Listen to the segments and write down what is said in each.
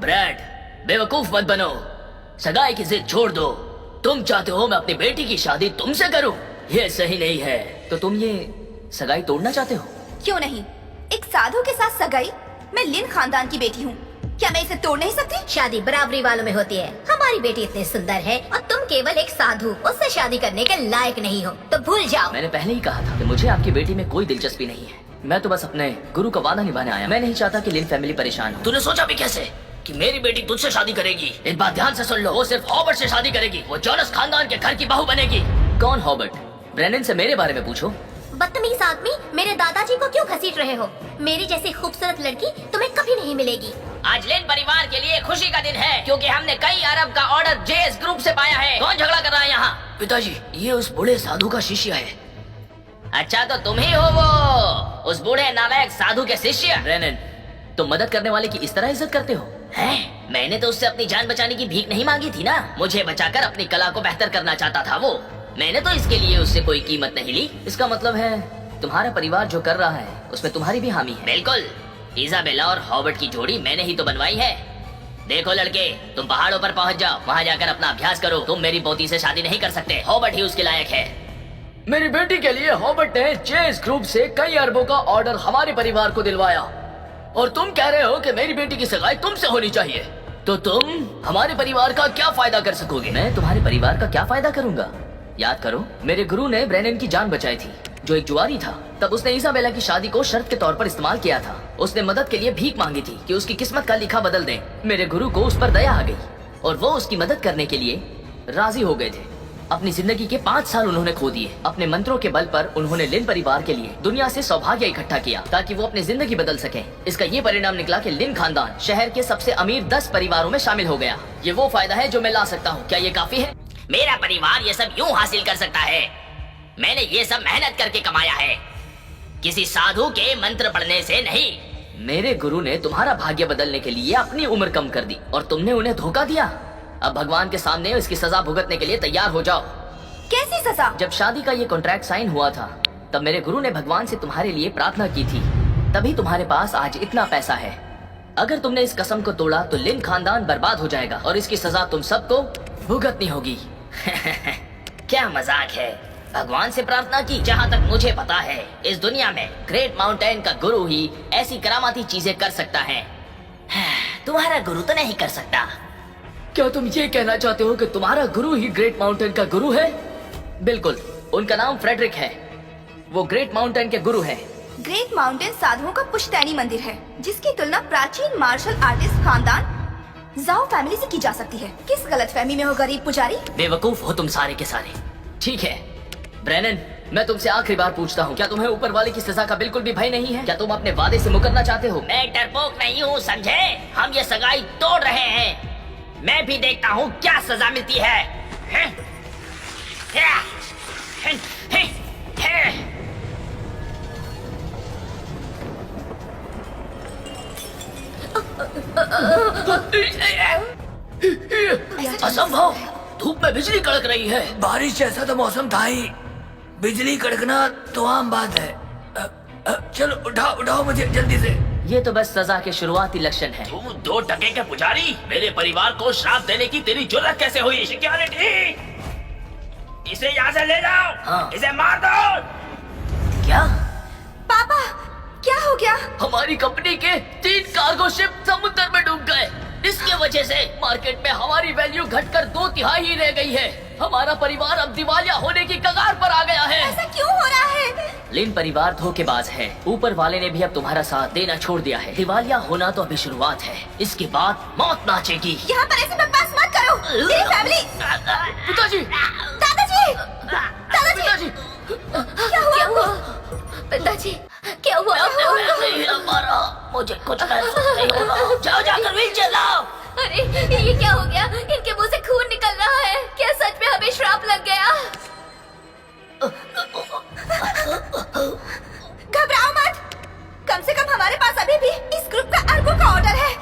Bread, बेवकूफ मत बनो। सगाई की जिद छोड़ दो। तुम चाहते हो मैं अपनी बेटी की शादी तुमसे करूं? ये सही नहीं है। तो तुम ये सगाई तोड़ना चाहते हो? क्यों नहीं, एक साधु के साथ सगाई। मैं लिन खानदान की बेटी हूँ, क्या मैं इसे तोड़ नहीं सकती? शादी बराबरी वालों में होती है। हमारी बेटी इतनी सुंदर है और तुम केवल एक साधु, उससे शादी करने के लायक नहीं हो, तो भूल जाओ। मैंने पहले ही कहा था कि मुझे आपकी बेटी में कोई दिलचस्पी नहीं है। मैं तो बस अपने गुरु का वादा निभाने आया। मैं नहीं चाहता कि लिन फैमिली परेशान हो। तूने सोचा भी कैसे कि मेरी बेटी तुझसे शादी करेगी? एक बात ध्यान से सुन लो, वो सिर्फ हॉबर्ट से शादी करेगी। वो जॉनस खानदान के घर की बहू बनेगी। कौन हॉबर्ट? ब्रेनन से मेरे बारे में पूछो। बदतमीज आदमी, मेरे दादाजी को क्यों घसीट रहे हो? मेरी जैसी खूबसूरत लड़की तुम्हें कभी नहीं मिलेगी। आज लिन परिवार के लिए खुशी का दिन है, क्योंकि हमने कई अरब का ऑर्डर जेएस ग्रुप से पाया है। कौन झगड़ा कर रहा है यहाँ? पिताजी, ये उस बूढ़े साधु का शिष्य है। अच्छा, तो तुम ही हो वो उस बूढ़े नालायक साधु के शिष्य? ब्रेनन, तुम मदद करने वाले की इस तरह इज्जत करते हो? हैं? मैंने तो उससे अपनी जान बचाने की भीख नहीं मांगी थी ना। मुझे बचाकर अपनी कला को बेहतर करना चाहता था वो। मैंने तो इसके लिए उससे कोई कीमत नहीं ली। इसका मतलब है तुम्हारा परिवार जो कर रहा है उसमें तुम्हारी भी हामी है। बिल्कुल। इजाबेला और हॉबर्ट की जोड़ी मैंने ही तो बनवाई है। देखो लड़के, तुम पहाड़ों पर पहुंच जाओ, वहां जाकर अपना अभ्यास करो। तुम मेरी पोती से शादी नहीं कर सकते, हॉबर्ट ही उसके लायक है। मेरी बेटी के लिए हॉबर्ट ने जेएस ग्रुप से कई अरबों का ऑर्डर हमारे परिवार को दिलवाया, और तुम कह रहे हो कि मेरी बेटी की सगाई तुमसे होनी चाहिए। तो तुम हमारे परिवार का क्या फायदा कर सकोगे? मैं तुम्हारे परिवार का क्या फायदा करूंगा? याद करो, मेरे गुरु ने ब्रेनन की जान बचाई थी, जो एक जुआरी था। तब उसने इसाबेला की शादी को शर्त के तौर पर इस्तेमाल किया था। उसने मदद के लिए भीख मांगी थी कि उसकी किस्मत का लिखा बदल दें। मेरे गुरु को उस पर दया आ गई और वो उसकी मदद करने के लिए राजी हो गए थे। अपनी जिंदगी के 5 साल उन्होंने खो दिए। अपने मंत्रों के बल पर उन्होंने लिन परिवार के लिए दुनिया से सौभाग्य इकट्ठा किया ताकि वो अपनी जिंदगी बदल सकें। इसका ये परिणाम निकला कि लिन खानदान शहर के सबसे अमीर 10 परिवारों में शामिल हो गया। ये वो फायदा है जो मैं ला सकता हूँ। क्या ये काफी है? मेरा परिवार ये सब यूं हासिल कर सकता है। मैंने ये सब मेहनत करके कमाया है, किसी साधु के मंत्र पढ़ने से नहीं। मेरे गुरु ने तुम्हारा भाग्य बदलने के लिए अपनी उम्र कम कर दी और तुमने उन्हें धोखा दिया। अब भगवान के सामने इसकी सजा भुगतने के लिए तैयार हो जाओ। कैसी सजा? जब शादी का ये कॉन्ट्रैक्ट साइन हुआ था, तब मेरे गुरु ने भगवान से तुम्हारे लिए प्रार्थना की थी, तभी तुम्हारे पास आज इतना पैसा है। अगर तुमने इस कसम को तोड़ा तो लिन खानदान बर्बाद हो जाएगा और इसकी सजा तुम सबको भुगतनी होगी। क्या मजाक है? भगवान से प्रार्थना की? जहाँ तक मुझे पता है, इस दुनिया में ग्रेट माउंटेन का गुरु ही ऐसी करामाती चीजें कर सकता है। तुम्हारा गुरु तो नहीं कर सकता। क्या तुम ये कहना चाहते हो कि तुम्हारा गुरु ही ग्रेट माउंटेन का गुरु है? बिल्कुल, उनका नाम फ्रेडरिक है। वो ग्रेट माउंटेन के गुरु हैं। ग्रेट माउंटेन साधुओं का पुश्तैनी मंदिर है, जिसकी तुलना प्राचीन मार्शल आर्टिस्ट खानदान जाओ फैमिली से की जा सकती है। किस गलतफहमी में हो गरीब पुजारी? बेवकूफ हो तुम सारे के सारे। ठीक है ब्रेनन, मैं तुमसे आखिरी बार पूछता हूँ, क्या तुम्हें ऊपर वाले की सजा का बिल्कुल भी भय नहीं है? क्या तुम अपने वादे से मुकरना चाहते हो? मैं डरपोक नहीं हूँ, समझे? हम ये सगाई तोड़ रहे हैं। मैं भी देखता हूँ क्या सजा मिलती है। असंभव, धूप में बिजली कड़क रही है। बारिश जैसा तो मौसम था ही, बिजली कड़कना तो आम बात है। चलो उठाओ उठाओ मुझे जल्दी से। ये तो बस सजा के शुरुआती लक्षण है। तुम 2 टके के पुजारी, मेरे परिवार को श्राप देने की तेरी जुर्रत कैसे हुई? सिक्योरिटी, इसे यहाँ से ले जाओ। हाँ। इसे मार दो। क्या? पापा, क्या हो गया? हमारी कंपनी के 3 कार्गो शिप समुद्र में डूब गए। इसके वजह से मार्केट में हमारी वैल्यू घटकर 2/3 ही रह गई है। हमारा परिवार अब दिवालिया होने की कगार पर आ गया है। ऐसा क्यों हो रहा है? लिन परिवार धोखेबाज है। ऊपर वाले ने भी अब तुम्हारा साथ देना छोड़ दिया है। दिवालिया होना तो अभी शुरुआत है, इसके बाद मौत नाचेगी। यहाँ पर ऐसी बकवास मत करो। मेरी फैमिली। पिताजी, दादाजी, दादाजी, पिताजी, क्या हुआ? पिताजी, क्या हुआ? मुझे कुछ महसूस नहीं हो रहा। जाओ जाकर व्हीलचेयर लाओ। अरे ये क्या हो गया? इनके मुंह से खून निकल रहा है। क्या सच में हमें श्राप लग गया? घबराओ मत, कम से कम हमारे पास अभी भी इस ग्रुप का अरबों का ऑर्डर है।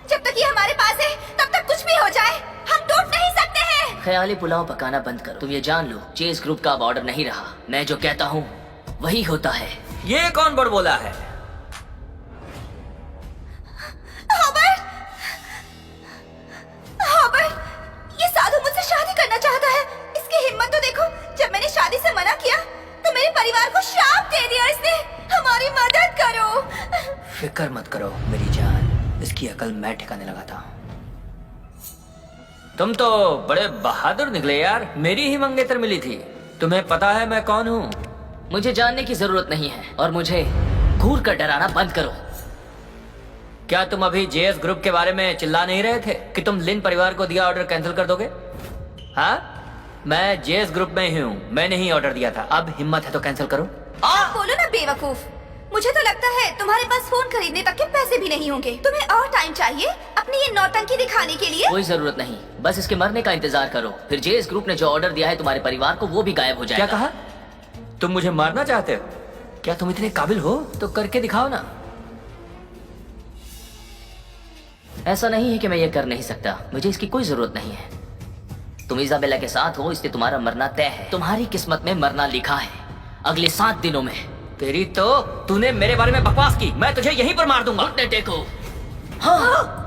जब तक ये हमारे पास है तब तक कुछ भी हो जाए हम टूट नहीं सकते हैं। ख्याली पुलाव पकाना बंद करो। तुम ये जान लो, जेएस ग्रुप का अब ऑर्डर नहीं रहा। मैं जो कहता हूँ वही होता है। ये कौन बड़बोला है? मैं ठिकाने लगा था। तुम तो बड़े बहादुर निकले यार, मेरी ही मंगेतर मिली थी। तुम्हें पता है मैं कौन हूँ? मुझे जानने की जरूरत नहीं है और मुझे घूर कर डराना बंद करो। क्या तुम अभी जेएस ग्रुप के बारे में चिल्ला नहीं रहे थे कि तुम लिन परिवार को दिया ऑर्डर कैंसिल कर दोगे? हाँ, मैं जेएस ग्रुप में ही हूँ, मैंने ही ऑर्डर दिया था। अब हिम्मत है तो कैंसिल करो। बोलो ना बेवकूफ, मुझे तो लगता है तुम्हारे पास फोन खरीदने तक के पैसे भी नहीं होंगे। तुम्हें और टाइम चाहिए अपनी ये नौटंकी दिखाने के लिए? कोई जरूरत नहीं, बस इसके मरने का इंतजार करो, फिर जेएस ग्रुप ने जो ऑर्डर दिया है तुम्हारे परिवार को वो भी गायब हो जाएगा। क्या कहा? तुम मुझे मारना चाहते हो? क्या तुम इतने काबिल हो? तो करके दिखाओ ना। ऐसा नहीं है कि मैं ये कर नहीं सकता, मुझे इसकी कोई जरूरत नहीं है। तुम इजाबेला के साथ हो, इसलिए तुम्हारा मरना तय है। तुम्हारी किस्मत में मरना लिखा है अगले 7 दिनों में। तेरी तो, तूने मेरे बारे में बकवास की, मैं तुझे यहीं पर मार दूंगा। घुटने टेको। हाँ